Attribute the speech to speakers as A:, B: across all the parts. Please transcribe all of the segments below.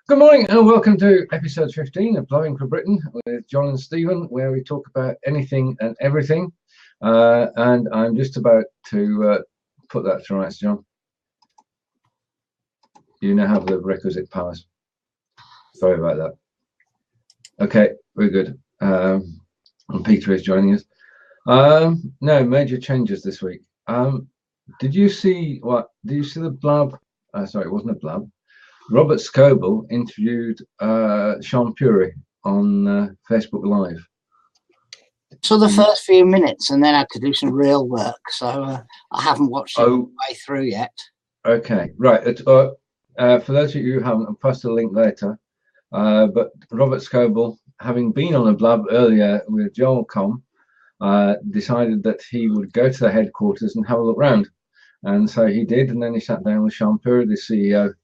A: Good morning and welcome to episode 15 of Blabbing for Britain with Jon and Stephen, where we talk about anything and everything. And I'm just about to put that to rights, Jon. You now have the requisite powers. Sorry about that. Okay, we're good. And Peter is joining us. No major changes this week. Did you see the blab? Sorry, it wasn't a blab. Robert Scoble interviewed Sean Puri on Facebook Live.
B: So the first few minutes, and then I had to do some real work, so I haven't watched it all the way through yet.
A: Okay, right. For those of you who haven't, I'll post a link later. But Robert Scoble, having been on a blab earlier with Joel Com, decided that he would go to the headquarters and have a look round. And so he did, and then he sat down with Sean Puri, the CEO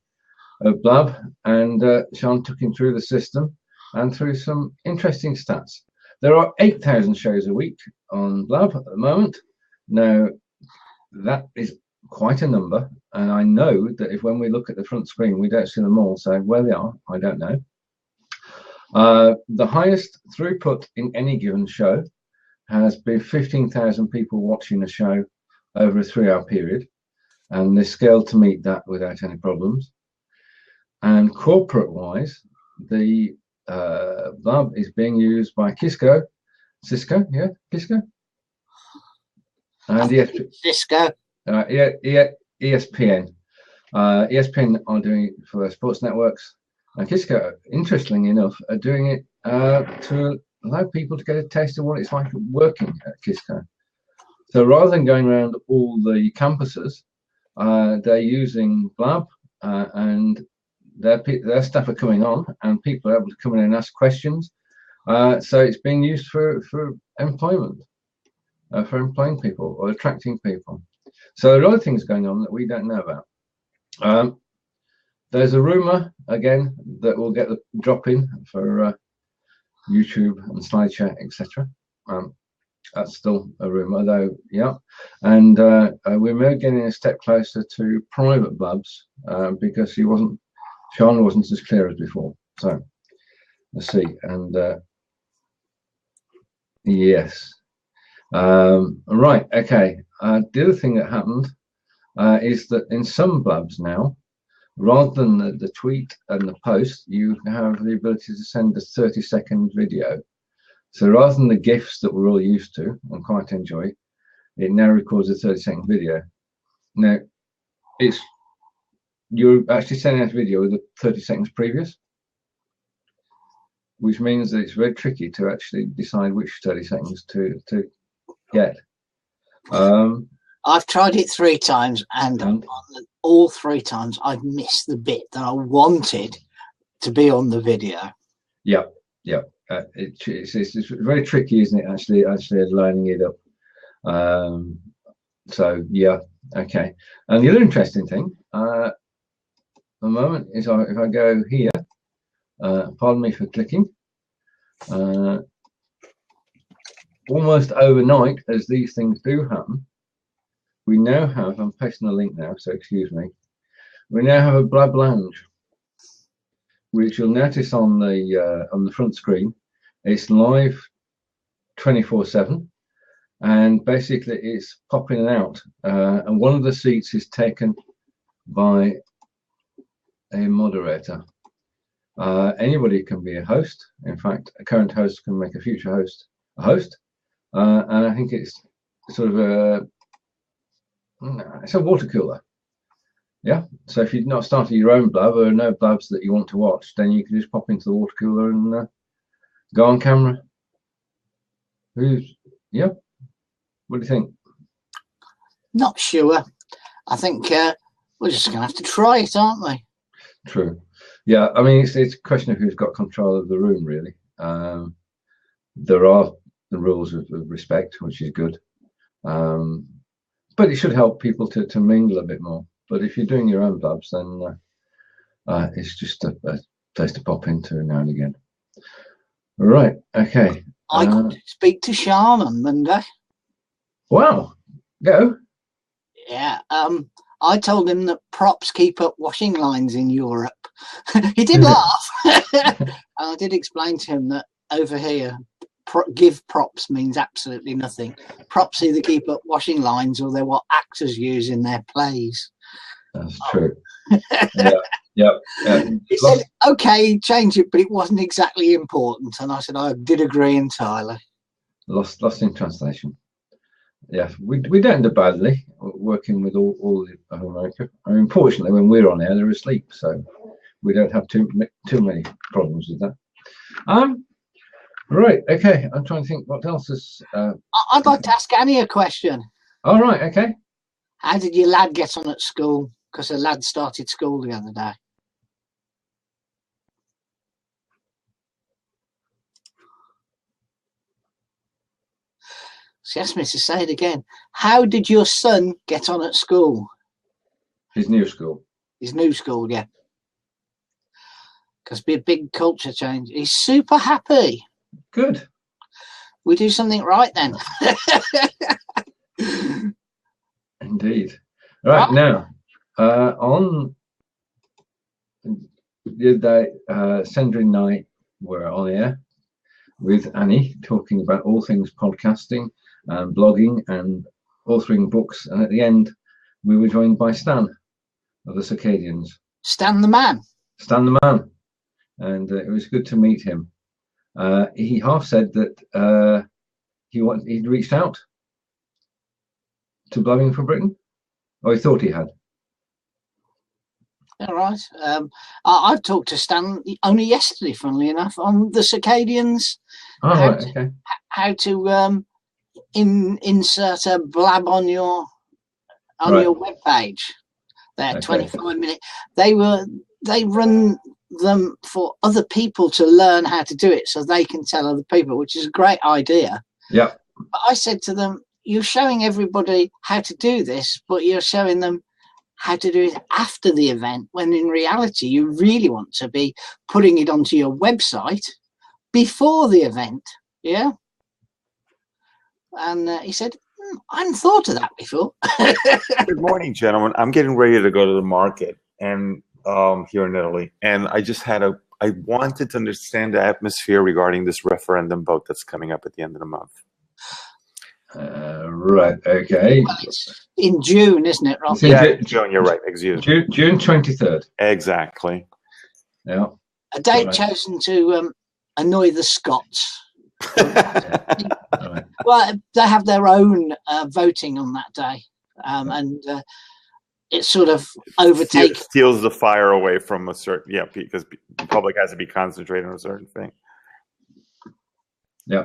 A: of Blab, and Sean took him through the system and through some interesting stats. There are 8,000 shows a week on Blab at the moment. Now, that is quite a number, and I know that if when we look at the front screen, we don't see them all, so where they are, I don't know. The highest throughput in any given show has been 15,000 people watching a show over a 3-hour period, and they scaled to meet that without any problems. And corporate-wise, the Blab is being used by Cisco, and
B: Cisco,
A: ESPN. ESPN are doing it for sports networks, and Cisco, interestingly enough, are doing it to allow people to get a taste of what it's like working at Cisco. So rather than going around all the campuses, they're using Blab, and their stuff are coming on, and people are able to come in and ask questions. So it's being used for employment, for employing people or attracting people. So there are other things going on that we don't know about. There's a rumor again that we'll get the drop in for YouTube and SlideShare, etc. That's still a rumor, though. Yeah, and we're getting a step closer to private Blabs because Sean wasn't as clear as before. So let's see. And yes, right. Okay. The other thing that happened is that in some Blabs now, rather than the tweet and the post, you have the ability to send a 30-second video. So rather than the GIFs that we're all used to and quite enjoy, it now records a 30-second video. Now, you're actually sending out a video with 30 seconds previous, which means that it's very tricky to actually decide which 30 seconds to get.
B: I've tried it 3 times, and on all 3 times I've missed the bit that I wanted to be on the video.
A: Yeah. It's very tricky, isn't it? Actually lining it up. So yeah, okay. And the other interesting thing, at the moment, is if I go here, pardon me for clicking, almost overnight, as these things do happen, we now have, I'm pasting a link now, so excuse me, we now have a Blab Lounge, which you'll notice on the front screen. It's live 24/7, and basically it's popping out, and one of the seats is taken by a moderator. Anybody can be a host. In fact, a current host can make a future host a host, and I think it's sort of it's a water cooler. Yeah, so if you've not started your own Blab or no Blabs that you want to watch, then you can just pop into the water cooler and go on camera. Yeah, what do you think?
B: Not sure. I think we're just going to have to try it, aren't we?
A: True. Yeah, I mean, it's a question of who's got control of the room, really. There are the rules of respect, which is good. But it should help people to mingle a bit more. But if you're doing your own Blabs, then it's just a place to pop into now and again. Right, okay.
B: I got to speak to Sean on Monday.
A: Wow, go.
B: Yeah, I told him that props keep up washing lines in Europe, He did laugh. And I did explain to him that over here, give props means absolutely nothing. Props either keep up washing lines or they're what actors use in their plays.
A: That's true. Yeah.
B: He said, okay, change it, but it wasn't exactly important. And I said, I did agree entirely.
A: Lost in translation. Yeah, we don't end up badly working with all of America. I mean, unfortunately, when we're on air, they're asleep, so we don't have too many problems with that. Right, okay. I'm trying to think what else is.
B: I'd like to ask Annie a question.
A: All right, okay.
B: How did your lad get on at school? Because a lad started school the other day. She asked me to say it again. How did your son get on at school?
A: His new school.
B: His new school, yeah. Because be a big culture change. He's super happy.
A: Good.
B: We do something right then.
A: Indeed. Right, now, on the day, Sandra and I were on air with Annie, talking about all things podcasting and blogging and authoring books. And at the end, we were joined by Stan of the Circadians.
B: Stan the man.
A: Stan the man. And it was good to meet him. He half said that he'd reached out to Blabbing for Britain. Or he thought he had.
B: All right. I've talked to Stan only yesterday, funnily enough, on the Circadians.
A: Oh, right, okay.
B: How to insert a blab on your web page. They're 25-minute. They run them for other people to learn how to do it, so they can tell other people, which is a great idea.
A: Yeah.
B: But I said to them, you're showing everybody how to do this, but you're showing them how to do it after the event, when in reality you really want to be putting it onto your website before the event. Yeah. And he said, I hadn't thought of that before.
C: Good morning, gentlemen. I'm getting ready to go to the market and here in Italy, and I wanted to understand the atmosphere regarding this referendum vote that's coming up at the end of the month.
A: Right, okay.
B: Well, it's in June, isn't it, Rob?
C: Yeah, June, you're right. Excuse me.
A: June 23rd.
C: Exactly.
A: Yeah.
B: A date chosen to annoy the Scots.
A: Right.
B: Well, they have their own voting on that day, and it sort of overtakes.
C: Steals the fire away from a certain, because the public has to be concentrated on a certain thing.
A: Yeah.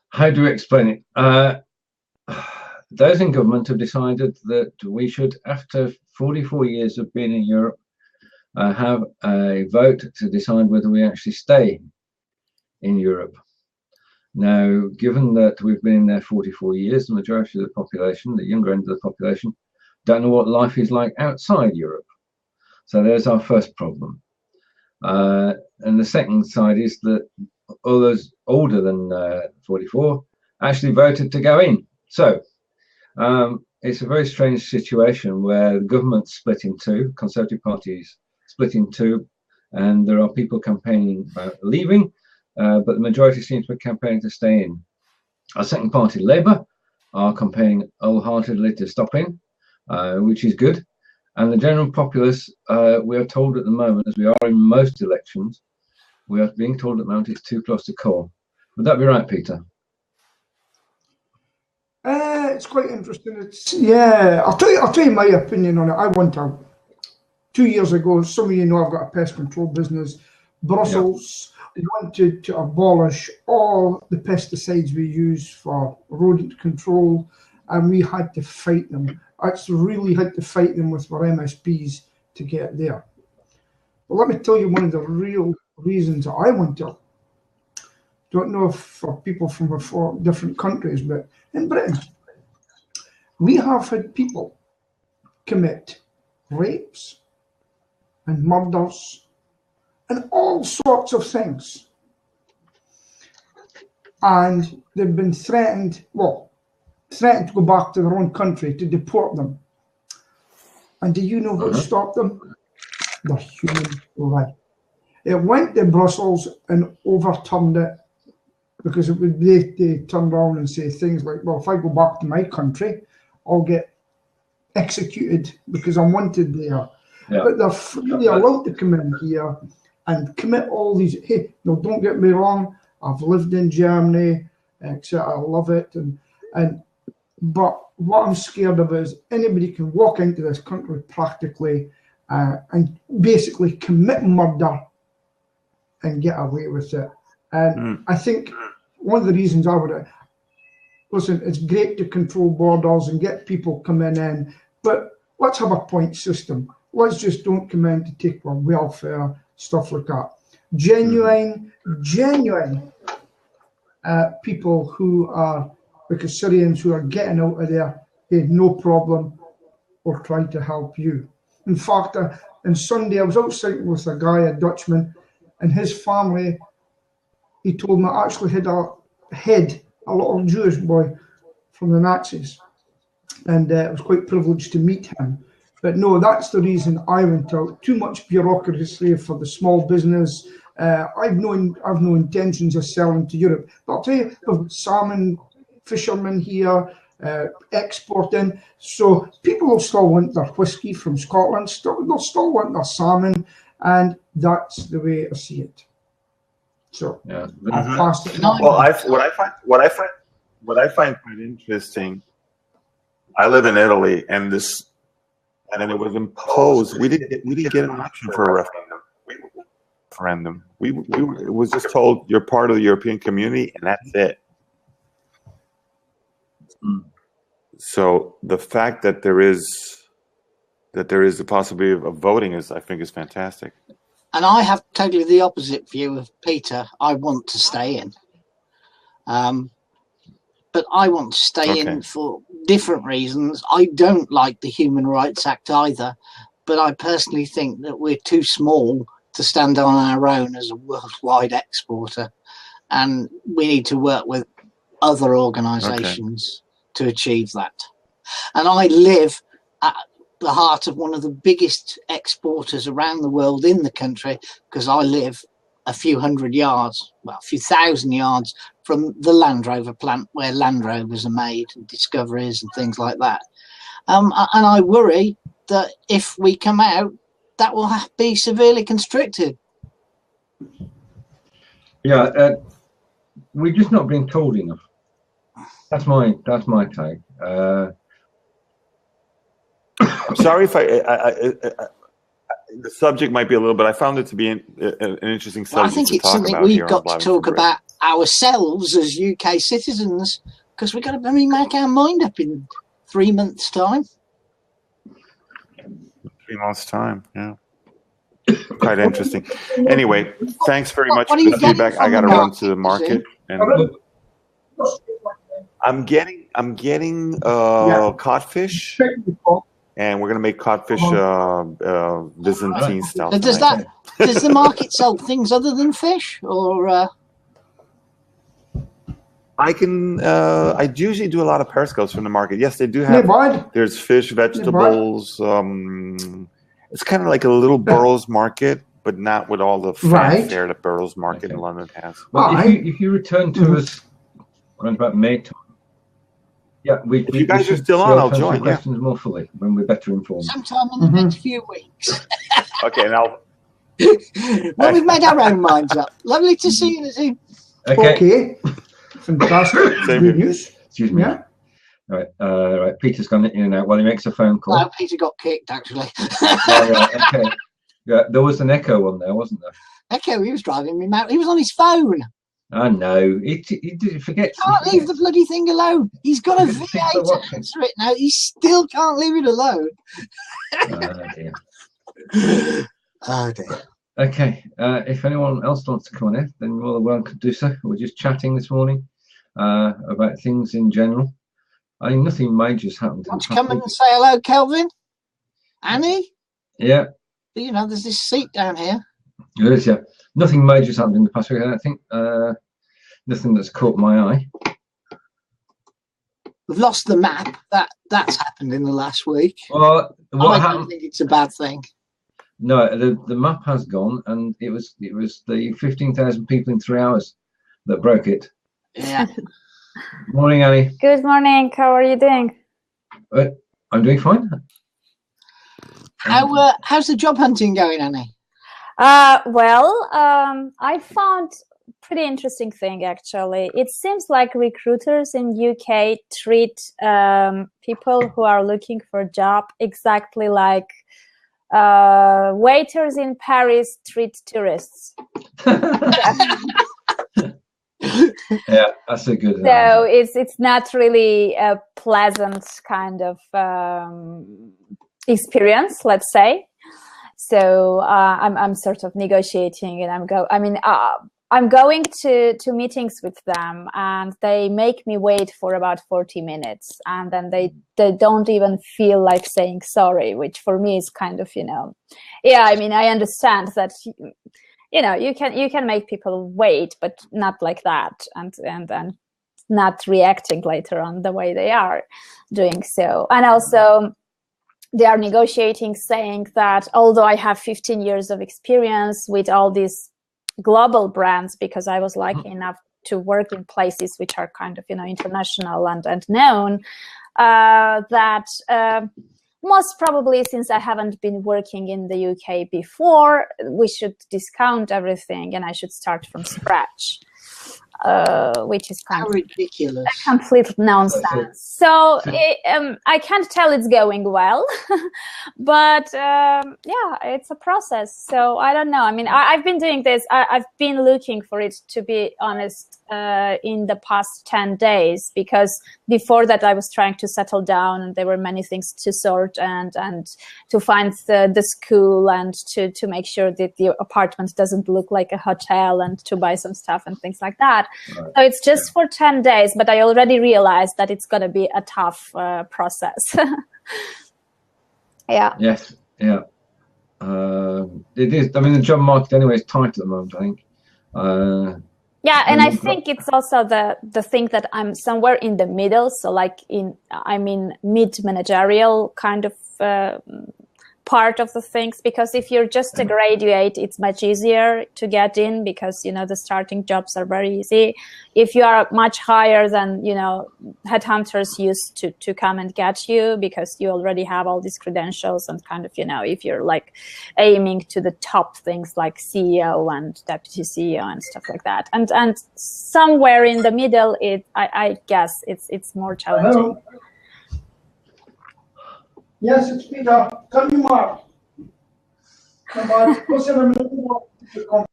A: How do we explain it? Those in government have decided that we should, after 44 years of being in Europe, have a vote to decide whether we actually stay in Europe. Now, given that we've been in there 44 years, the majority of the population, the younger end of the population, don't know what life is like outside Europe. So there's our first problem. And the second side is that others older than 44 actually voted to go in. So it's a very strange situation where the government's split in two, Conservative Party's split in two, and there are people campaigning about leaving, but the majority seems to be campaigning to stay in. Our second party, Labour, are campaigning wholeheartedly to stop in, which is good. And the general populace, we are told at the moment, as we are in most elections, we are being told at the moment it's too close to call. Would that be right, Peter?
D: It's quite interesting. I'll tell you my opinion on it. I went out 2 years ago. Some of you know I've got a pest control business. Brussels wanted to abolish all the pesticides we use for rodent control, and we had to fight them. Actually, really had to fight them with our MSPs to get there. Well, let me tell you one of the real reasons I went there. Don't know if for people from 4 different countries, but in Britain, we have had people commit rapes and murders and all sorts of things. And they've been threatened to go back to their own country, to deport them. And do you know what stopped them? the human right. It went to Brussels and overturned it because it would they turn around and say things like, well, if I go back to my country, I'll get executed because I'm wanted there. Yeah. But they're freely allowed to come in here and commit all these. Hey, no, don't get me wrong. I've lived in Germany, etc. I love it, but what I'm scared of is anybody can walk into this country practically and basically commit murder and get away with it. And I think one of the reasons I would listen, it's great to control borders and get people coming in, but let's have a point system. Let's just don't come in to take our welfare, stuff like that. Genuine people who are, because Syrians who are getting out of there, hey, no problem, we'll try to help you. In fact, on Sunday, I was outside with a guy, a Dutchman, and his family, he told me, actually had a little Jewish boy from the Nazis. And I was quite privileged to meet him. But no, that's the reason I went out. Too much bureaucracy for the small business. I've no intentions of selling to Europe. But I'll tell you, we've salmon fishermen here, exporting. So people will still want their whiskey from Scotland. They'll still want their salmon. And that's the way I see it. So I'll pass it on.
C: Well, what I find quite interesting. I live in Italy, and then it was imposed. We didn't get an option for a referendum. It was just told you're part of the European community, and that's it. So the fact that there is the possibility of voting I think is fantastic.
B: And I have totally the opposite view of Peter. I want to stay in. But I want to stay in for different reasons. I don't like the Human Rights Act either, but I personally think that we're too small to stand on our own as a worldwide exporter, and we need to work with other organisations to achieve that. And I live at the heart of one of the biggest exporters around the world in the country, because I live a few thousand yards from the Land Rover plant where Land Rovers are made and discoveries and things like that. And I worry that if we come out, that will be severely constricted.
A: Yeah, we're just not being told enough. That's my take.
C: I'm sorry if the subject might be a little bit. I found it to be an interesting subject.
B: Well, I think it's something we've got to talk about ourselves as UK citizens, because we've got to make our mind up in 3 months' time.
C: 3 months' time, yeah. Quite interesting. Anyway, thanks very much for the feedback. I got to run to the market, and I'm getting codfish. And we're going to make codfish Byzantine style.
B: Does the market sell things other than fish, or?
C: I usually do a lot of periscopes from the market. Yes, they do have. There's fish, vegetables. It's kind of like a little Burroughs market, but not with all the fanfare that Burroughs Market in London has.
A: Well, if you return to us around about May time. Yeah,
C: if you guys are still on, I'll join.
A: Questions more fully when we're better informed.
B: Sometime in the next few weeks.
C: Okay, now.
B: Well, we've made our own minds up. Lovely to see you, Nazim.
D: Okay. Fantastic. Good news.
A: Excuse me. Yeah. Right. Peter's gone in and out while he makes a phone call.
B: No, Peter got kicked, actually.
A: Okay. Yeah, there was an echo on there, wasn't there?
B: Echo, he was driving me mad. He was on his phone.
A: I know. He forgets.
B: He can't leave the bloody thing alone. He's got a VA to answer it now. He still can't leave it alone.
A: Oh, dear.
B: Oh, dear.
A: Okay. If anyone else wants to come on in, then you're more than welcome to do so. We're just chatting this morning about things in general. I mean, nothing major's happened.
B: Want to come and say hello, Kelvin? Annie?
A: Yeah.
B: You know, there's this seat down here.
A: There is, yeah. Nothing major's happened in the past week, I don't think. Nothing that's caught my eye.
B: We've lost the map. That's happened in the last week.
A: Well, what happened?
B: I think it's a bad thing.
A: No, the map has gone, and it was the 15,000 people in 3 hours that broke it.
B: Yeah.
A: Morning, Annie.
E: Good morning. How are you doing?
A: I'm doing fine.
B: How's the job hunting going, Annie?
E: Well, I found pretty interesting thing actually. It seems like recruiters in UK treat people who are looking for a job exactly like waiters in Paris treat tourists.
A: Yeah, that's a good.
E: So it's not really a pleasant kind of experience, let's say. So I'm sort of negotiating, and I'm going to meetings with them, and they make me wait for about 40 minutes, and then they don't even feel like saying sorry, which for me is kind of, yeah, I mean, I understand that, you can make people wait, but not like that, and not reacting later on the way they are doing so. And also they are negotiating, saying that although I have 15 years of experience with all these global brands, because I was lucky enough to work in places which are kind of, international and known, that most probably, since I haven't been working in the UK before, we should discount everything and I should start from scratch, which is kind of
B: ridiculous,
E: a complete nonsense. So I can't tell it's going well, but yeah, it's a process. So I don't know. I mean, I've been doing this. I've been looking for it, to be honest, in the past 10 days, because before that I was trying to settle down, and there were many things to sort and to find the school, and to make sure that the apartment doesn't look like a hotel, and to buy some stuff and things like that. Right. So it's just for 10 days, but I already realized that it's going to be a tough process. Yeah.
A: Yes. Yeah. It is. I mean, the job market anyway is tight at the moment, I think.
E: Yeah, and I think it's also the thing that I'm somewhere in the middle. So like mid-managerial kind of part of the things, because if you're just a graduate, it's much easier to get in, because the starting jobs are very easy. If you are much higher, then headhunters used to come and get you, because you already have all these credentials, and kind of if you're like aiming to the top things like CEO and deputy CEO and stuff like that, and somewhere in the middle, I guess it's more challenging.
D: Hello. Yes, it's Peter. Tell me more.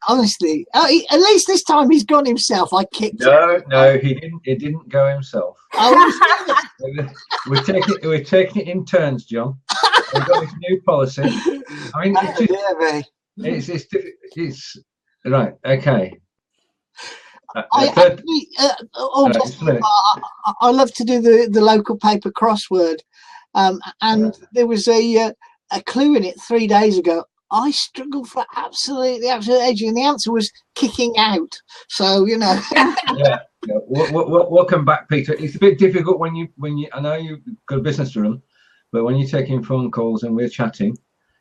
B: Honestly, at least this time he's gone himself. I kicked
A: him. No, he didn't. He didn't go himself. We're taking it in turns, John. We've got this new policy. I mean, it's right. Okay.
B: I love to do the local paper crossword. And there was a clue in it 3 days ago. I struggled for absolute edge, and the answer was kicking out. So Yeah.
A: Welcome back, Peter. It's a bit difficult when you. I know you've got a business to run, but when you're taking phone calls and we're chatting,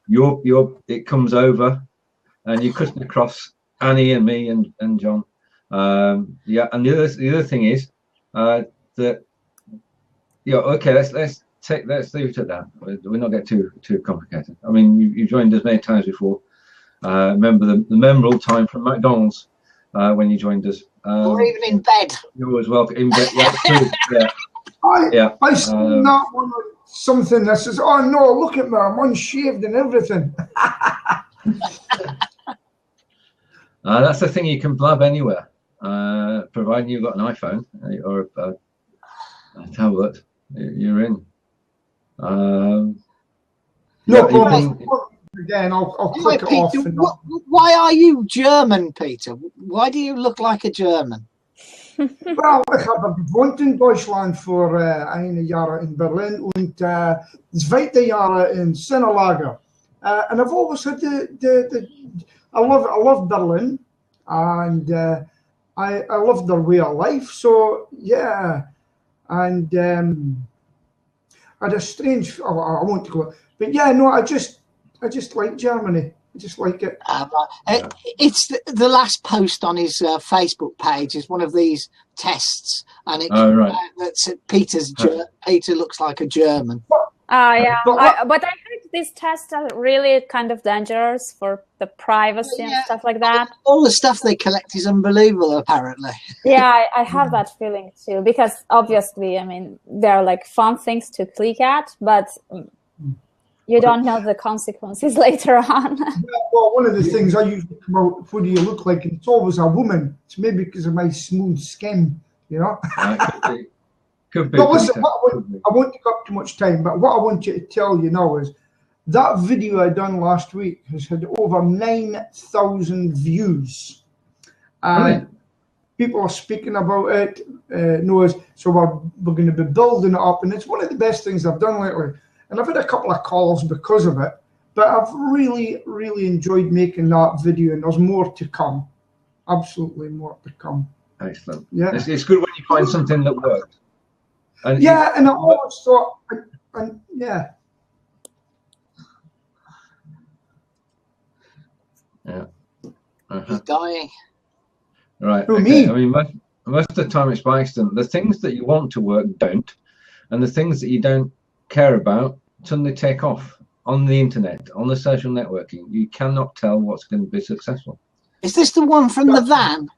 A: it comes over, and you're cutting across Annie and me and John. Yeah, and the other thing is that. Yeah. Okay. Let's leave it at that. We're not getting too complicated. I mean, you joined us many times before. Remember the memorable time from McDonald's when you joined us.
B: Or even in bed.
A: You were as well in bed. Yeah.
D: I still not want something that says, "Oh no, look at me, I'm unshaved and everything."
A: That's the thing. You can blab anywhere, providing you've got an iPhone or a tablet. You're in.
D: No problem. Again, I'll click it off.
B: Why are you German, Peter? Why do you look like a German?
D: Well, ich habe gewohnt in Deutschland für eine Jahre in Berlin und 2 Jahre in Sinnelager. And I've always had I love Berlin, and I love their way of life. So yeah, and I had a strange. I won't go, but yeah, no, I just like Germany. I just like it.
B: Right. It's the last post on his Facebook page is one of these tests, and it that's Peter looks like a German.
E: Yeah, but I heard these tests are really kind of dangerous for the privacy and stuff like that.
B: All the stuff they collect is unbelievable, apparently.
E: Yeah, I have that feeling too, because obviously, I mean, they're like fun things to click at, but you don't know the consequences later on.
D: Well, one of the things I usually come out, what do you look like? It's always a woman. It's maybe because of my smooth skin, you know.
A: Could be.
D: But listen, I won't take up too much time, but what I want you to tell you now is that video I done last week has had over 9,000 views. And people are speaking about it. So we're going to be building it up, and it's one of the best things I've done lately. And I've had a couple of calls because of it, but I've really, really enjoyed making that video, and there's more to come. Absolutely more to come.
A: Excellent.
D: Yeah.
A: It's good when you find something that works. And
D: and I always thought,
A: Yeah.
B: He's dying.
A: Right.
D: Who,
A: okay.
D: me?
A: I mean, most of the time it's by accident. The things that you want to work don't, and the things that you don't care about suddenly take off on the internet, on the social networking. You cannot tell what's going to be successful.
B: Is this the one from the van?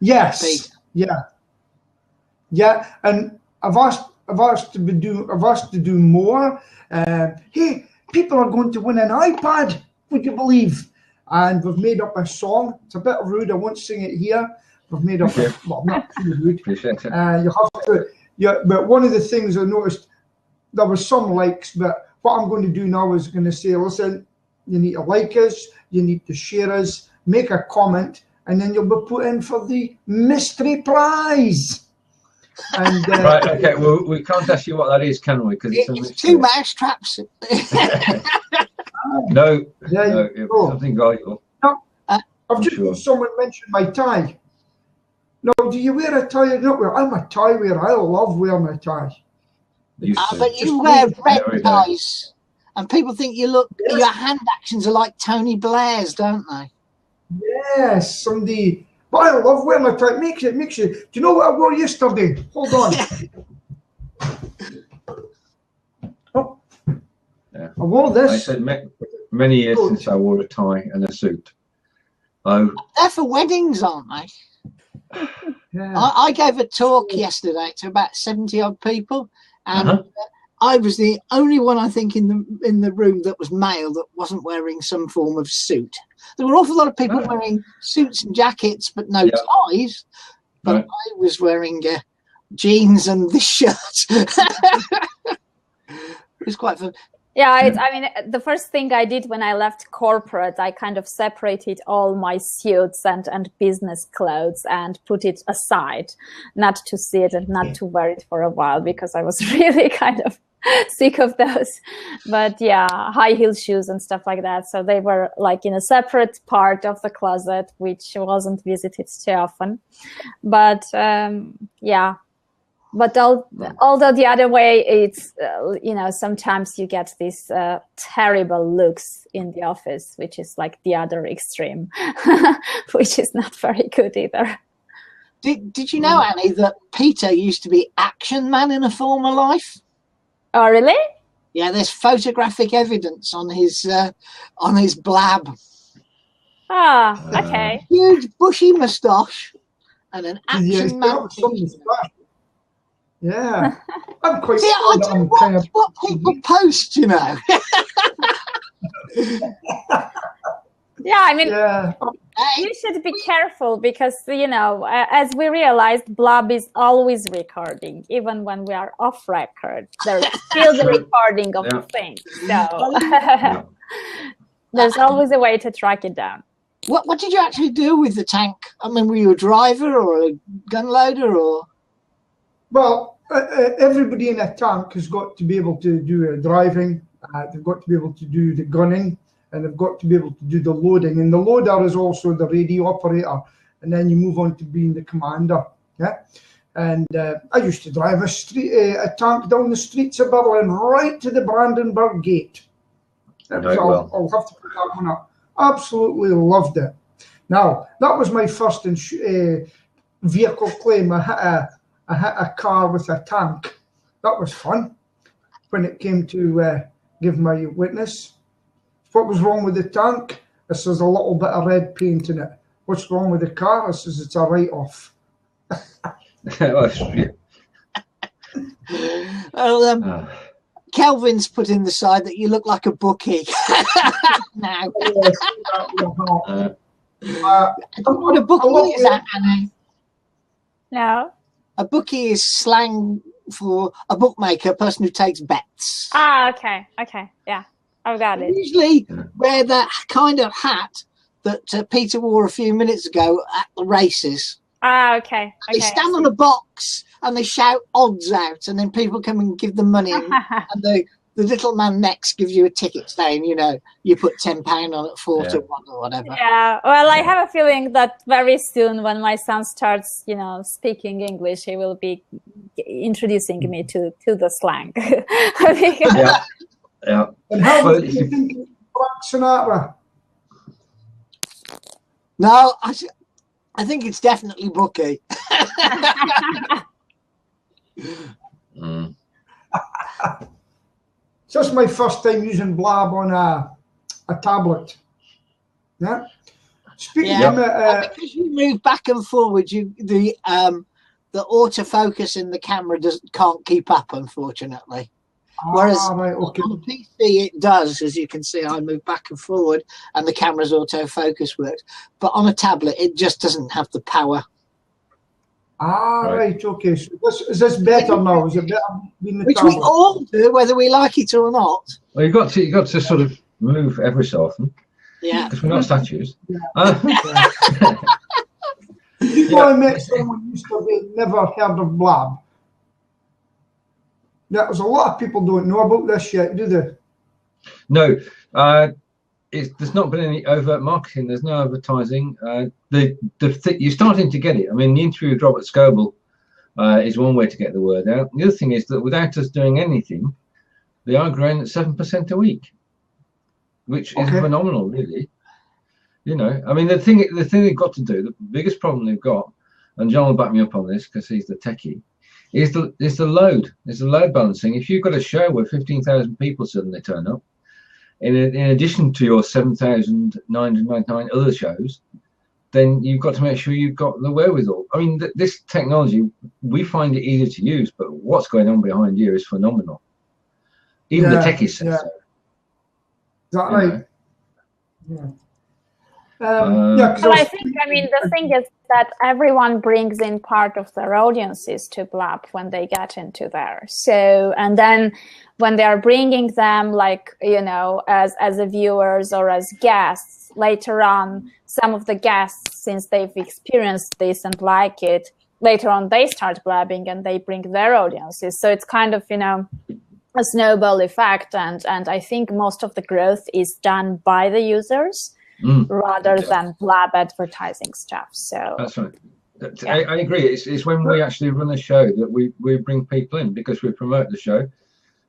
D: Yes.
B: Pete?
D: Yeah. And I've asked to do more. Hey, people are going to win an iPad. Would you believe? And we've made up a song. It's a bit rude. I won't sing it here. We've made up not too rude.
A: Appreciate it.
D: You have to. Yeah. But one of the things I noticed, there was some likes. But what I'm going to do now is going to say, listen, you need to like us. You need to share us. Make a comment, and then you'll be put in for the mystery prize. And,
A: right, okay, well, we can't ask you what that is, can we? Because
B: it's 2 mouse traps.
A: No, it's something valuable.
D: No, I've just seen someone mention my tie. No, do you wear a tie or not wear? I'm a tie wearer. I love wearing a tie.
B: But you wear red ties, and people think you look. Yes. Your hand actions are like Tony Blair's, don't they?
D: Yes, somebody. But I love wearing a tie. Makes you. Do you know what I wore yesterday? Hold on.
A: Yeah.
D: I wore this.
A: I said many years since I wore a tie and a suit. Oh,
B: they're for weddings, aren't they? Yeah. I gave a talk yesterday to about 70-odd people, and I was the only one, I think, in the room that was male that wasn't wearing some form of suit. There were an awful lot of people wearing suits and jackets, but no ties. But I was wearing jeans and this shirt. It was quite fun.
E: Yeah, I mean, the first thing I did when I left corporate, I kind of separated all my suits and business clothes and put it aside, not to see it and not to wear it for a while, because I was really kind of sick of those. But yeah, high heel shoes and stuff like that. So they were like in a separate part of the closet, which wasn't visited too often. But yeah. But although the other way, it's, sometimes you get these terrible looks in the office, which is like the other extreme, which is not very good either.
B: Did you know, Annie, that Peter used to be Action Man in a former life?
E: Oh, really?
B: Yeah, there's photographic evidence on his blab.
E: Ah, okay.
B: Huge bushy moustache and an Action Man.
D: Yeah, I'm quite.
B: See, I don't watch what people post, you know.
E: Yeah, I mean, you should be careful because, as we realized, Blab is always recording, even when we are off record. There's still the recording of the thing, so there's always a way to track it down.
B: What did you actually do with the tank? I mean, were you a driver or a gun loader or?
D: Well, everybody in a tank has got to be able to do driving. They've got to be able to do the gunning, and they've got to be able to do the loading. And the loader is also the radio operator. And then you move on to being the commander. Yeah. And I used to drive a tank down the streets of Berlin right to the Brandenburg Gate. I'll have to put that one up. Absolutely loved it. Now, that was my first vehicle claim. I hit a car with a tank. That was fun when it came to give my witness. What was wrong with the tank? This is a little bit of red paint in it. What's wrong with the car? This is it's a write-off.
B: Well, Kelvin's put in the side that you look like a bookie. Now. What a bookie is that, Annie?
E: No.
B: A bookie is slang for a bookmaker, a person who takes bets.
E: Ah, okay. Okay. Yeah. I've got
B: They
E: it.
B: usually wear that kind of hat that Peter wore a few minutes ago at the races.
E: Ah, okay.
B: They stand on a box and they shout odds out, and then people come and give them money. And the little man next gives you a ticket saying, you know, you put £10 on it, 4 to 1 or whatever.
E: Yeah. Well, I have a feeling that very soon, when my son starts, you know, speaking English, he will be introducing me to the slang.
A: Yeah. Yeah.
D: And how do you think of Frank Sinatra?
B: No, I think it's definitely bookie.
D: So that's my first time using Blab on a tablet. Yeah. Speaking of
B: because you move back and forward, the autofocus in the camera can't keep up, unfortunately. Whereas
D: right, okay.
B: on the PC it does, as you can see, I move back and forward and the camera's autofocus works. But on a tablet, it just doesn't have the power.
D: Right, okay. So is this better now? Is it better being the
B: Which
D: tablet?
B: we all do, whether we like it or not.
A: Well, you got to sort of move every so often.
B: Yeah.
A: Because we're not statues.
D: Before I met someone who used to be never heard of Blab. Yeah, there's a lot of people don't know about this yet, do they?
A: No, there's not been any overt marketing. There's no advertising. You're starting to get it. I mean, the interview with Robert Scoble is one way to get the word out. The other thing is that without us doing anything, they are growing at 7% a week, which is phenomenal, really. You know, I mean, the thing they've got to do, the biggest problem they've got, and John will back me up on this because he's the techie, is the load. It's the load balancing. If you've got a show where 15,000 people suddenly turn up, in addition to your 7,999 other shows, then you've got to make sure you've got the wherewithal. I mean, this technology, we find it easy to use, but what's going on behind you is phenomenal. Even the techies say so.
D: Is that right? Yeah.
E: Well, I think, I mean, the thing is that everyone brings in part of their audiences to Blab when they get into there. So, and then when they are bringing them, like, you know, as a viewers or as guests, later on, some of the guests, since they've experienced this and like it, later on they start blabbing and they bring their audiences. So it's kind of, you know, a snowball effect. And I think most of the growth is done by the users. Rather than Blab advertising stuff. So that's right.
A: Yeah. I agree. It's when we actually run a show that we bring people in, because we promote the show,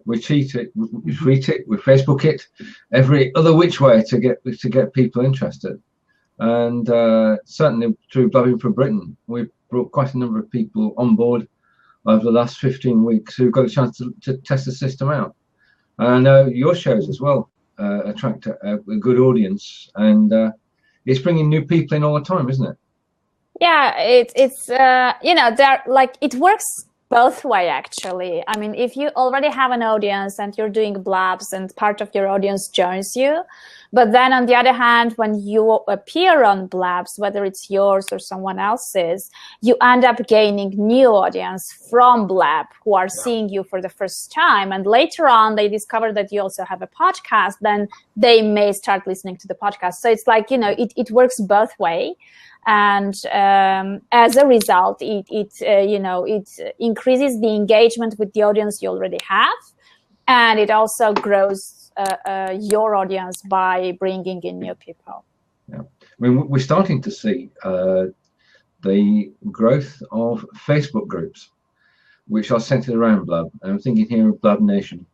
A: we tweet it, we Facebook it, every other which way to get people interested. And certainly through Blabbing for Britain, we've brought quite a number of people on board over the last 15 weeks who've got a chance to test the system out. And I know your shows as well attract a good audience, and it's bringing new people in all the time, isn't it?
E: Yeah, it's you know, there, like, it works both way, actually. I mean, if you already have an audience and you're doing blabs and part of your audience joins you, but then on the other hand, when you appear on blabs, whether it's yours or someone else's, you end up gaining new audience from Blab who are seeing you for the first time. And later on, they discover that you also have a podcast, then they may start listening to the podcast. So it's like, you know, it works both way. And as a result, it increases the engagement with the audience you already have, and it also grows your audience by bringing in new people.
A: Yeah, I mean, we're starting to see the growth of Facebook groups, which are centered around Blab. And I'm thinking here of Blab Nation.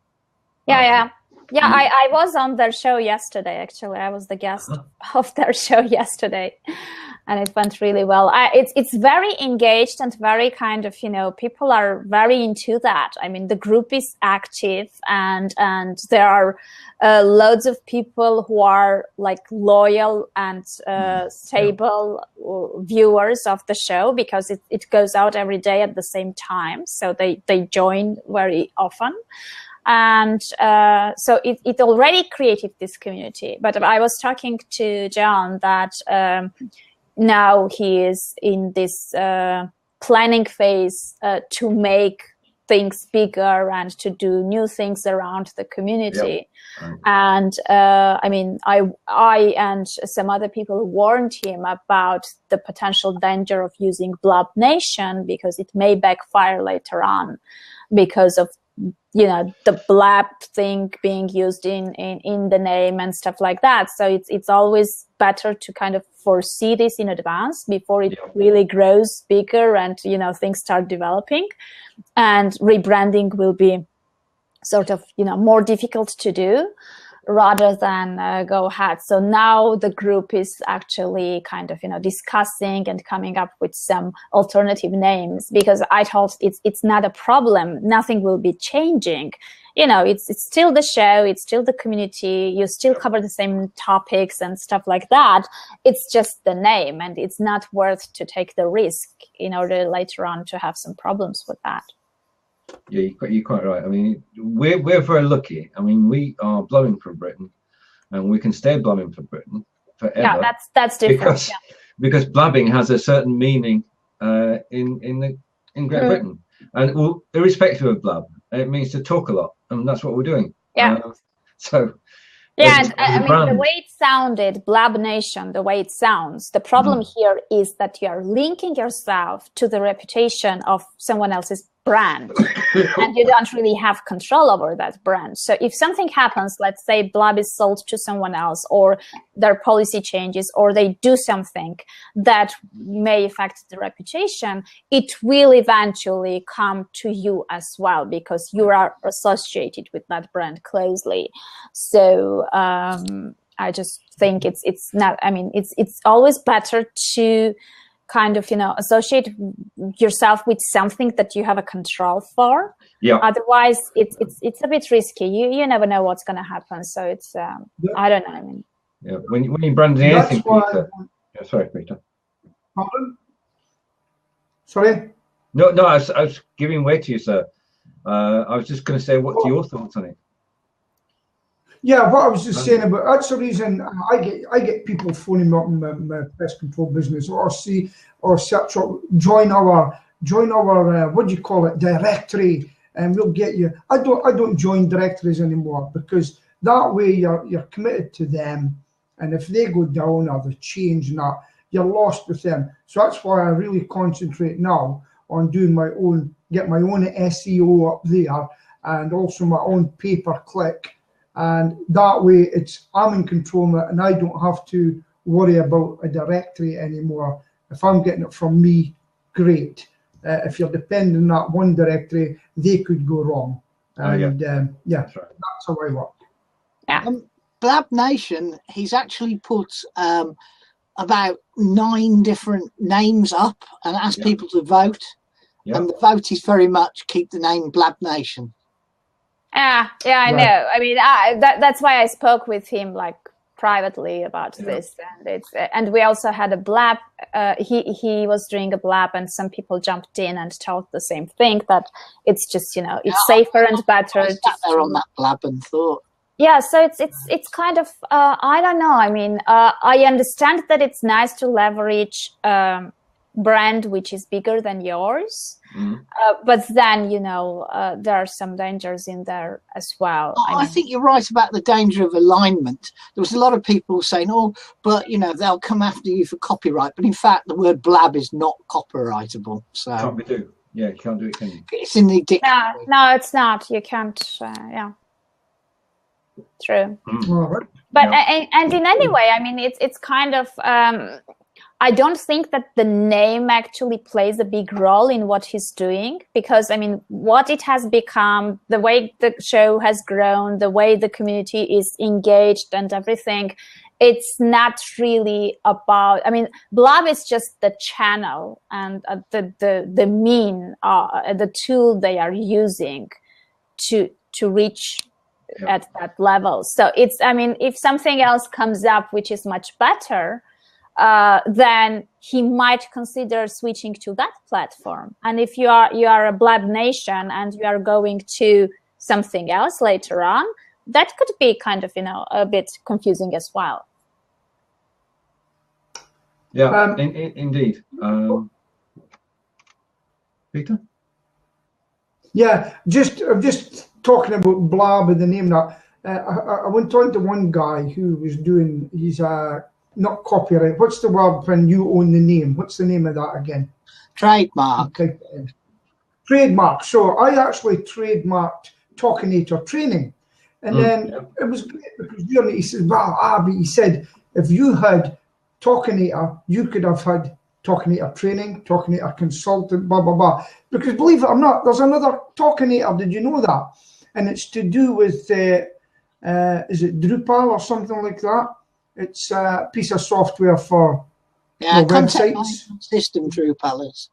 E: Yeah. Yeah, I was on their show yesterday, actually. I was the guest of their show yesterday, and it went really well. It's very engaged and very kind of, people are very into that. I mean, the group is active, and there are loads of people who are like loyal and stable viewers of the show, because it goes out every day at the same time. So they join very often. And so it already created this community. But I was talking to Jon that now he is in this planning phase to make things bigger and to do new things around the community. Yep. And I mean, I and some other people warned him about the potential danger of using Blab Nation, because it may backfire later on because of the blab thing being used in the name and stuff like that. So it's always better to kind of foresee this in advance before it really grows bigger and things start developing, and rebranding will be sort of more difficult to do rather than go ahead. So now the group is actually kind of discussing and coming up with some alternative names, because I thought it's not a problem. Nothing will be changing. It's still the show, it's still the community, you still cover the same topics and stuff like that. It's just the name, and it's not worth to take the risk in order later on to have some problems with that.
A: Yeah, you're quite right. I mean, we're very lucky. I mean, we are Blabbing for Britain, and we can stay Blabbing for Britain forever.
E: Yeah, that's different.
A: Because blabbing has a certain meaning in Great Britain, and irrespective of blab, it means to talk a lot, and that's what we're doing.
E: Yeah.
A: So.
E: Yeah, and I mean, the way it sounded, Blab Nation, the way it sounds, the problem here is that you are linking yourself to the reputation of someone else's brand, and you don't really have control over that brand. So if something happens, let's say Blab is sold to someone else, or their policy changes, or they do something that may affect the reputation, it will eventually come to you as well, because you are associated with that brand closely. So I just think it's not, I mean, it's always better to kind of, associate yourself with something that you have a control for. Yeah. Otherwise, it's a bit risky. You never know what's going to happen. So it's, I don't know. I mean,
A: yeah. When you brand anything, Peter. Yeah, sorry, Peter.
D: Pardon? Sorry.
A: No, I was giving way to you, sir. I was just going to say, what's your thoughts on it?
D: Yeah, what I was just saying about, that's the reason I get people phoning me up in my pest control business, or search up, join our what do you call it, directory, and we'll get you. I don't join directories anymore, because that way you're committed to them, and if they go down or they change and that, you're lost with them. So that's why I really concentrate now on doing get my own SEO up there, and also my own pay-per-click. And that way I'm in control of it, and I don't have to worry about a directory anymore. If I'm getting it from me, great. If you're depending on that one directory, they could go wrong. And that's how I work.
B: Yeah. Blab Nation, he's actually put about 9 different names up and asked people to vote. Yeah. And the vote is very much keep the name Blab Nation.
E: Yeah, I know. I mean, that's why I spoke with him like privately about this, and we also had a blab. He was doing a blab, and some people jumped in and told the same thing, that it's just it's safer and better.
B: I sat there on that blab and thought.
E: Yeah, so it's kind of I don't know. I mean, I understand that it's nice to leverage brand which is bigger than yours. But then, there are some dangers in there as well.
B: I think you're right about the danger of alignment. There was a lot of people saying, but, they'll come after you for copyright. But in fact, the word blab is not copyrightable. So
A: can't be do. Yeah, you can't do it, can you?
B: It's in the dictionary.
E: No, it's not. You can't. Yeah. True.
D: All right.
E: But and in any way, I mean, it's kind of I don't think that the name actually plays a big role in what he's doing, because I mean, what it has become, the way the show has grown, the way the community is engaged and everything, it's not really about, I mean, Blab is just the channel and the tool they are using to reach at that level. So it's, I mean, if something else comes up which is much better, then he might consider switching to that platform. And if you are a Blab nation and you are going to something else later on, that could be kind of, you know, a bit confusing as well.
A: Yeah, indeed. Peter?
D: Yeah, just talking about Blab and the name that. I went on to one guy who was doing, he's not copyright. What's the word when you own the name? What's the name of that again?
B: Trademark.
D: Okay. Trademark. So I actually trademarked Talkinator training. And then it was great because he said, well, Abby, he said, if you had Talkinator, you could have had Talkinator training, Talkinator consultant, blah, blah, blah. Because believe it or not, there's another Talkinator. Did you know that? And it's to do with, is it Drupal or something like that? It's a piece of software for websites.
B: System Drupal is.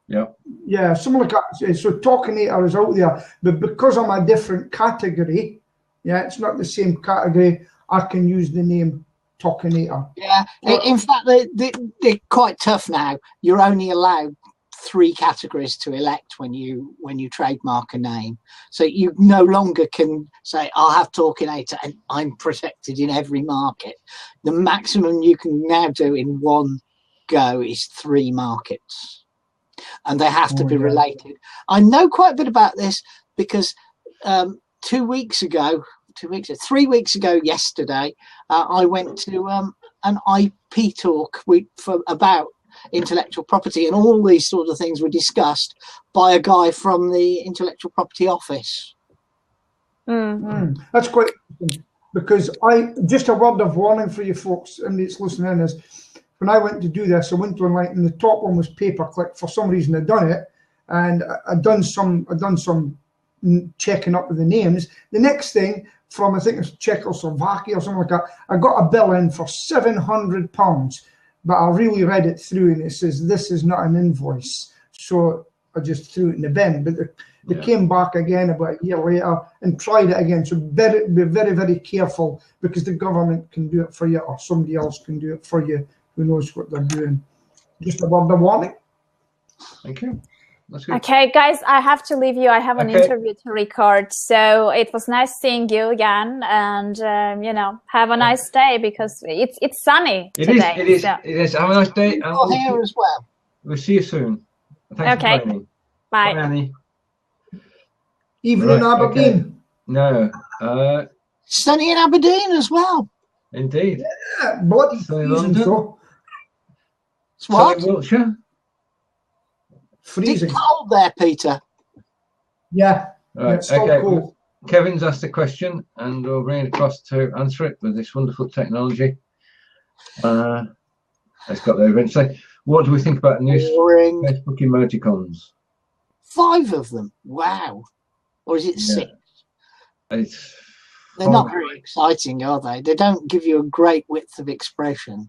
A: Yeah.
D: Yeah, something like that. So Talkinator is out there, but because I'm a different category, yeah, it's not the same category, I can use the name Talkinator.
B: Yeah, in fact, they're quite tough now. You're only allowed 3 categories to elect when you trademark a name. So you no longer can say, I'll have Talkinator and I'm protected in every market. The maximum you can now do in one go is 3 markets. And they have to be related. I know quite a bit about this because 3 weeks ago yesterday, I went to an IP talk about intellectual property, and all these sort of things were discussed by a guy from the Intellectual Property Office.
D: That's quite interesting, because just a word of warning for you folks and it's listening is, when I went to do this, I went online and the top one was pay-per-click. For some reason, I'd done it, and I'd done some checking up with the names. The next thing, from I think it's Czechoslovakia or something like that, I got a bill in for £700, but I really read it through and it says this is not an invoice, so I just threw it in the bin. But they came back again about a year later and tried it again. So be very, very careful, because the government can do it for you or somebody else can do it for you. Who knows what they're doing? Just a word of warning.
A: Thank you. That's good.
E: Okay, guys, I have to leave you. I have an interview to record. So it was nice seeing you again, and you know, have a nice day, because it's sunny today.
A: It is. Have a nice day. And
B: we'll here as well.
A: We'll see you soon. Thanks for joining.
E: Bye.
A: Bye, Annie.
D: Even in Aberdeen.
A: No.
B: Sunny in Aberdeen as well.
A: Indeed.
D: Yeah, bloody freezing. So.
B: It's what?
A: Wiltshire.
D: Freezing.
B: It's cold there, Peter.
D: Yeah.
A: Right.
D: It's so cold.
A: Kevin's asked a question, and we'll bring it across to answer it with this wonderful technology. Let's get there eventually. What do we think about the new Facebook emojicons?
B: 5 of them. Wow. Or is it 6? They're not very exciting, are they? They don't give you a great width of expression.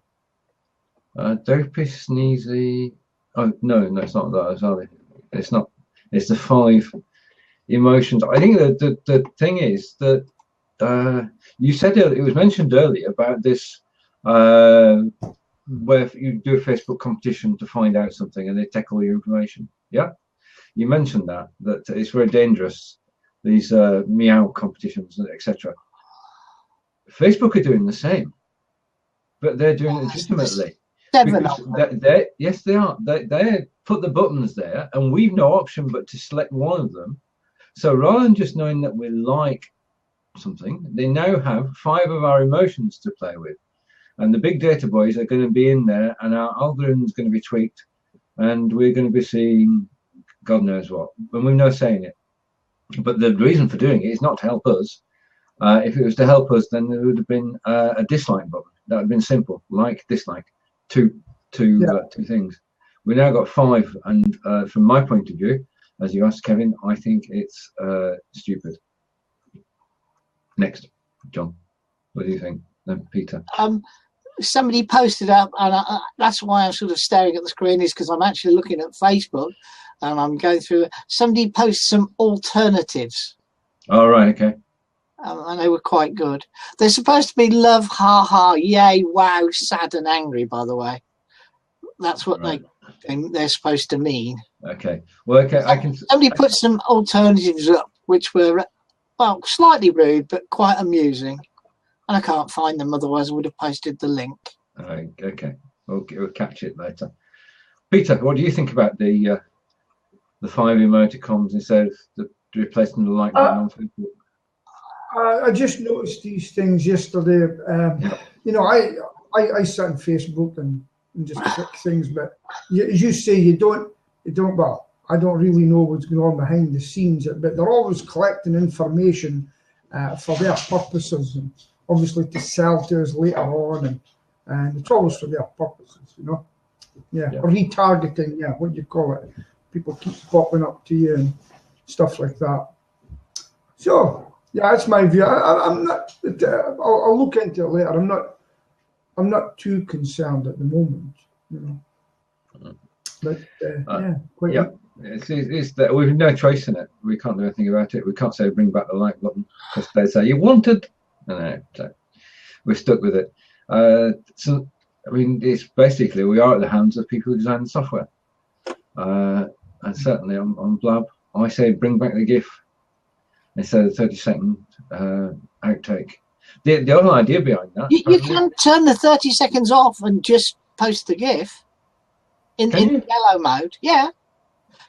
A: Dopey, sneezy. Oh no, it's not those, are they? It's not. It's the 5 emotions. I think that the thing is that you said it was mentioned earlier about this, where you do a Facebook competition to find out something and they take all your information. Yeah, you mentioned that it's very dangerous. These meow competitions, etc. Facebook are doing the same, but they're doing it legitimately. Yes, they are. They put the buttons there, and we've no option but to select one of them. So rather than just knowing that we like something, they now have 5 of our emotions to play with, and the big data boys are going to be in there, and our algorithm is going to be tweaked, and we're going to be seeing God knows what, and we've no say in it. But the reason for doing it is not to help us. If it was to help us, then there would have been a dislike button. That would have been simple, like, dislike. 2 two things. We now got 5, and from my point of view, as you asked, Kevin, I think it's stupid. Next, John, what do you think? Then Peter.
B: Somebody posted up, and that's why I'm sort of staring at the screen, is because I'm actually looking at Facebook, and I'm going through it. Somebody posted some alternatives.
A: All right, okay.
B: And they were quite good. They're supposed to be love, ha ha, yay, wow, sad and angry, by the way. That's what they're supposed to mean.
A: Okay. Well, okay, I can.
B: Somebody put some alternatives up, which were, well, slightly rude, but quite amusing. And I can't find them, otherwise I would have posted the link.
A: Okay. We'll catch it later. Peter, what do you think about the 5 emoticons instead of replacing the like button on Facebook?
D: I just noticed these things yesterday. You know, I sit on Facebook and just click things, but as you say, you don't. Well, I don't really know what's going on behind the scenes, but they're always collecting information for their purposes, and obviously to sell to us later on, and it's always for their purposes, you know. Yeah. Retargeting, what do you call it? People keep popping up to you and stuff like that. So yeah, that's my view. I'm not. I'll look into it later. I'm not too concerned at the moment, you know. But
A: it's that we've no choice in it. We can't do anything about it. We can't say bring back the like button because they say you wanted. No, so we're stuck with it. So I mean, it's basically we are at the hands of people who design the software. And certainly on Blab, I say bring back the GIF instead of 30-second outtake. The other idea behind that,
B: you can turn the 30 seconds off and just post the GIF in yellow mode. Yeah,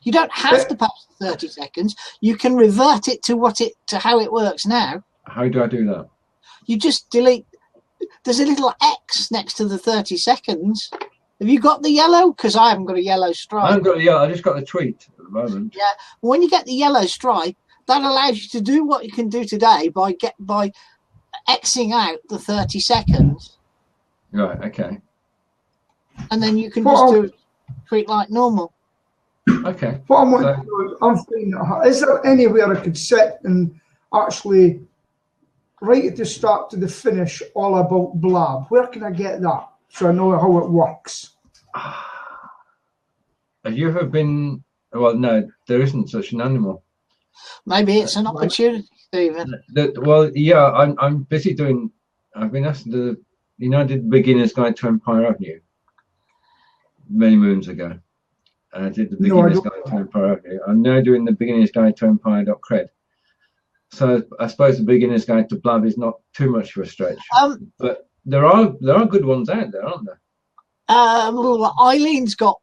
B: you don't have to post 30 seconds. You can revert it to how it works now.
A: How do I do that?
B: You just delete. There's a little X next to the 30 seconds. Have you got the yellow? Because I haven't got a yellow stripe.
A: I haven't got a yellow. I just got the tweet at the moment.
B: Yeah, when you get the yellow stripe, that allows you to do what you can do today by Xing out the 30 seconds.
A: Right. Okay.
B: And then you can just do a tweet like normal.
A: Okay.
D: What I'm thinking, is there anywhere I could sit and actually right at the start to the finish all about Blab? Where can I get that so I know how it works?
A: Have you ever been? Well, no, there isn't such an animal.
B: Maybe it's an opportunity, Stephen.
A: Well, yeah, I'm busy doing. I've been asked to do, I did Beginner's Guide to Empire Avenue many moons ago. I did the Beginner's Guide to Empire Avenue. I'm now doing the Beginner's Guide to Empire.cred. So I suppose the Beginner's Guide to Blab is not too much of a stretch. But there are good ones out there, aren't there?
B: Well, Ileane's got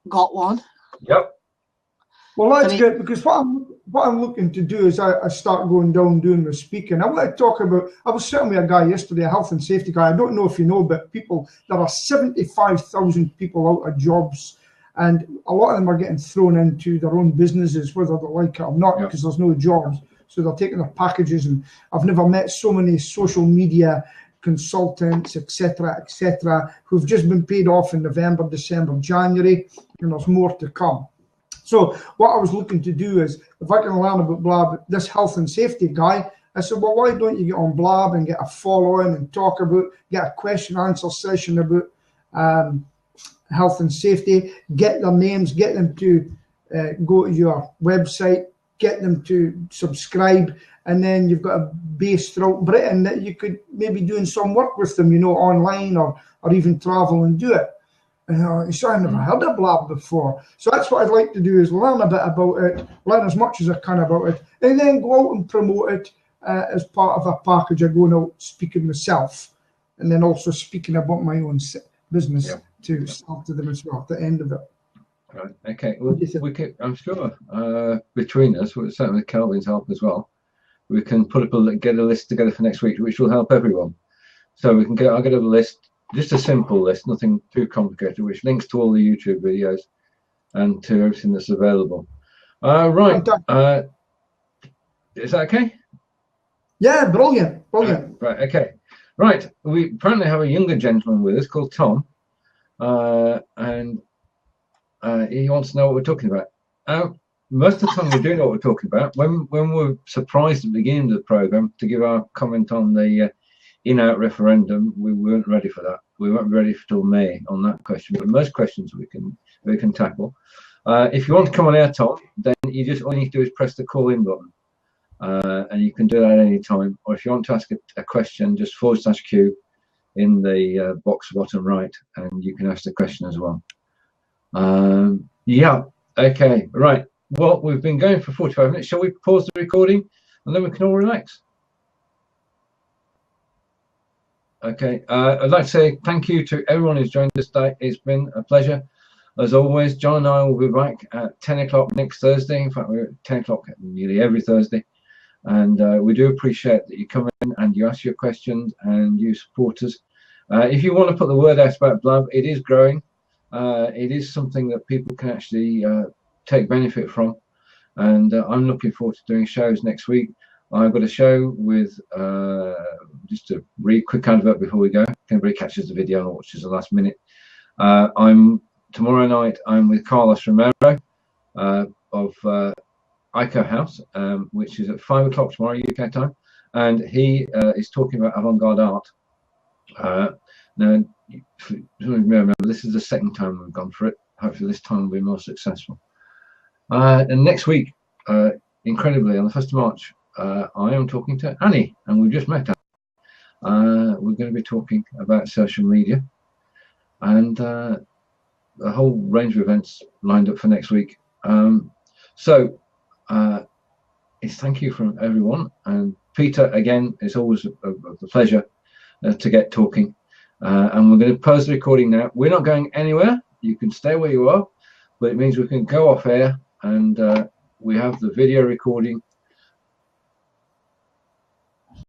B: one.
A: Yep.
D: Well, that's good, because what I'm looking to do is I start going down doing the speaking. I want to talk about. I was sitting with a guy yesterday, a health and safety guy. I don't know if you know, but there are 75,000 people out of jobs, and a lot of them are getting thrown into their own businesses, whether they like it or not, because there's no jobs. So they're taking their packages, and I've never met so many social media consultants, etc., who've just been paid off in November, December, January, and there's more to come. So what I was looking to do is, if I can learn about Blab, this health and safety guy, I said, well, why don't you get on Blab and get a following and talk about, get a question answer session about health and safety, get their names, get them to go to your website, get them to subscribe, and then you've got a base throughout Britain that you could maybe doing some work with them, online or even travel and do it. So I've never heard of Blab before. So that's what I'd like to do, is learn a bit about it, learn as much as I can about it, and then go out and promote it as part of a package of going out speaking myself, and then also speaking about my own business to sell to them as well at the end of it.
A: Right. Okay. Well, I'm sure between us, certainly with Kelvin's help as well, we can get a list together for next week, which will help everyone. So I'll get a list. Just a simple list, nothing too complicated, which links to all the YouTube videos and to everything that's available. Right. Is that okay?
D: Yeah, brilliant.
A: Right, okay. Right, we apparently have a younger gentleman with us called Tom. and he wants to know what we're talking about. Most of the time we do know what we're talking about. When we're surprised at the beginning of the program to give our comment on the in-out referendum, we weren't ready for that. We won't be ready till May on that question. But most questions we can tackle. If you want to come on air, Tom, then all you need to do is press the call in button, and you can do that at any time. Or if you want to ask a question, just /Q in the box bottom right, and you can ask the question as well. Yeah. Okay. Right. Well, we've been going for 45 minutes. Shall we pause the recording and then we can all relax? Okay. I'd like to say thank you to everyone who's joined us today. It's been a pleasure. As always, John and I will be back at 10 o'clock next Thursday. In fact, we're at 10 o'clock nearly every Thursday. And we do appreciate that you come in and you ask your questions and you support us. If you want to put the word out about Blab, it is growing. It is something that people can actually take benefit from. And I'm looking forward to doing shows next week. I've got a show with, just a really quick advert before we go. If anybody catches the video and watches the last minute. Tomorrow night, I'm with Carlos Romero of ICO House, which is at 5 o'clock tomorrow UK time, and he is talking about avant-garde art. Now, remember, this is the second time we've gone for it. Hopefully this time we'll be more successful. And next week, incredibly, on the 1st of March, I am talking to Annie, and we've just met her. We're going to be talking about social media, and a whole range of events lined up for next week. So it's thank you from everyone, and Peter, again, it's always a pleasure to get talking, and we're going to pause the recording now. We're not going anywhere. You can stay where you are, but it means we can go off air, and we have the video recording